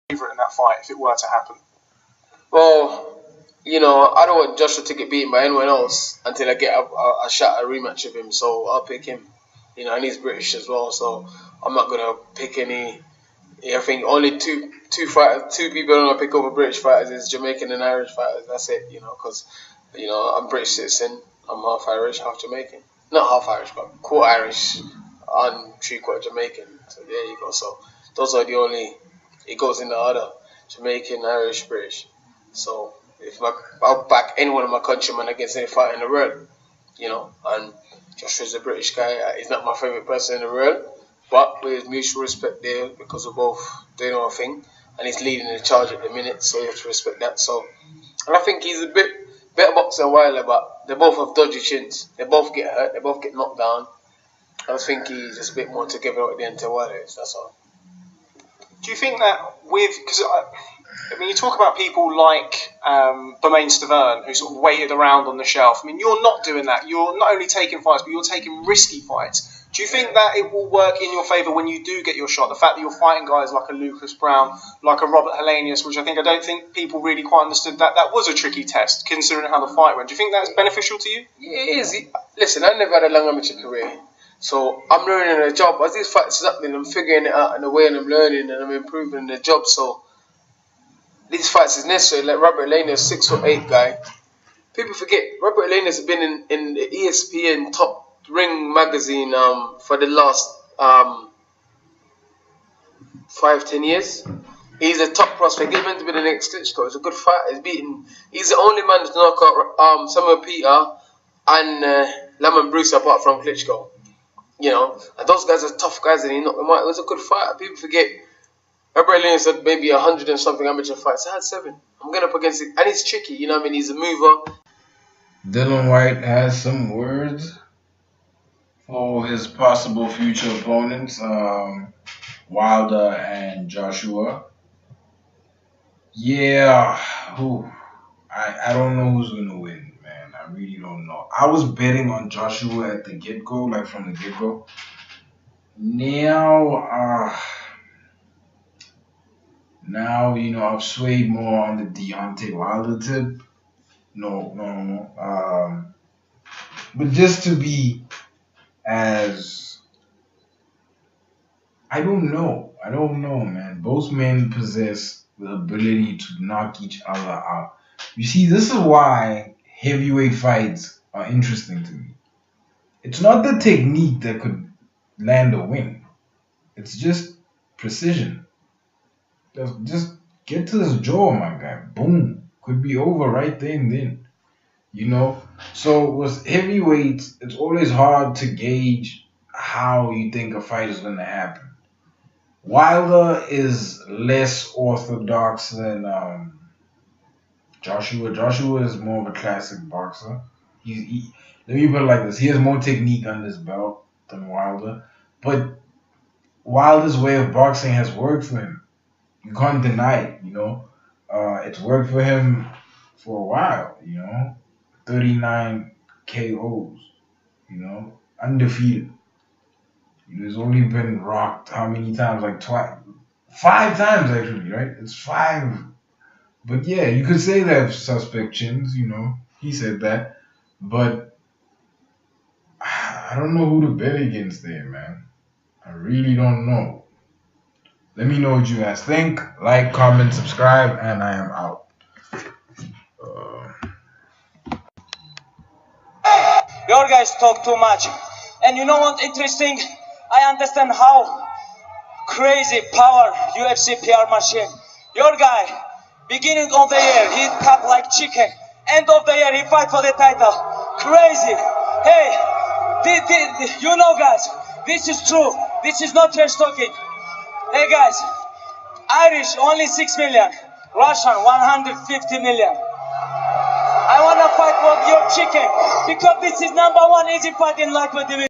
favourite in that fight if it were to happen? Well, you know, I don't want Joshua to get beaten by anyone else until I get a shot, a rematch of him. So I'll pick him. You know, and he's British as well, so I'm not gonna pick any. I think only two people I'm gonna pick over British fighters is Jamaican and Irish fighters. That's it. You know, because you know I'm British citizen. I'm half Irish, half Jamaican. Not half Irish, but quarter Irish and 3/4 Jamaican. So there you go. So those are the only. It goes in the order: Jamaican, Irish, British. So I'll back any one of my countrymen against any fighter in the world, you know. And Joshua's a British guy. He's not my favourite person in the world, but with mutual respect there because we're both doing our thing, and he's leading the charge at the minute, so you have to respect that. So, and I think he's a bit better boxer than Wilder, but they both have dodgy chins. They both get hurt. They both get knocked down. I think he's just a bit more together at the end to Wilder is. That's all. Do you think that because I mean, you talk about people like Bermain Stavern, who sort of waited around on the shelf. I mean, you're not doing that. You're not only taking fights, but you're taking risky fights. Do you think that it will work in your favour when you do get your shot? The fact that you're fighting guys like a Lucas Brown, like a Robert Helenius, which I don't think people really quite understood that was a tricky test, considering how the fight went. Do you think that's beneficial to you? Yeah, it is. Listen, I never had a long amateur career. So I'm learning the job. As these fights are happening, I'm figuring it out in a way and I'm learning and I'm improving the job. So these fights is necessary. Like Robert Helenius, 6'8" guy. People forget Robert Helenius has been in the ESPN Top Ring magazine for the last 5-10 years. He's a top prospect. He's meant to be the next Klitschko. He's a good fighter. He's the only man to knock out Samuel Peter and Lamont Bruce apart from Klitschko. You know, and those guys are tough guys, and he knocked them out. He was a good fighter. People forget. Robert Helenius had maybe 100 and something amateur fights. I had 7. I'm going up against it, and he's tricky. You know what I mean? He's a mover. Dillian Whyte has some words for his possible future opponents, Wilder and Joshua. Yeah, I don't know who's gonna win, man. I really don't know. I was betting on Joshua at the get-go, like from the get-go. Now, you know, I've swayed more on the Deontay Wilder tip. No. But just to be as... I don't know, man. Both men possess the ability to knock each other out. You see, this is why heavyweight fights are interesting to me. It's not the technique that could land a win. It's just precision. Just get to this jaw, my guy. Boom. Could be over right there and then. You know? So with heavyweights, it's always hard to gauge how you think a fight is going to happen. Wilder is less orthodox than Joshua. Joshua is more of a classic boxer. Let me put it like this. He has more technique on his belt than Wilder. But Wilder's way of boxing has worked for him. You can't deny it, you know. It's worked for him for a while, you know. 39 KOs, you know. Undefeated. He's only been rocked how many times? Like 5 times actually, right? It's 5. But yeah, you could say they have suspect chins, you know. He said that. But I don't know who to bet against there, man. I really don't know. Let me know what you guys think. Like, comment, subscribe, and I am out. Your guys talk too much. And you know what interesting? I understand how crazy power UFC PR machine. Your guy, beginning of the year, he cut like chicken. End of the year, he fight for the title. Crazy. Hey, you know guys, this is true. This is not trash talking. Hey guys, Irish only 6 million. Russian 150 million. I wanna fight for your chicken because this is #1 easy fight in lightweight division.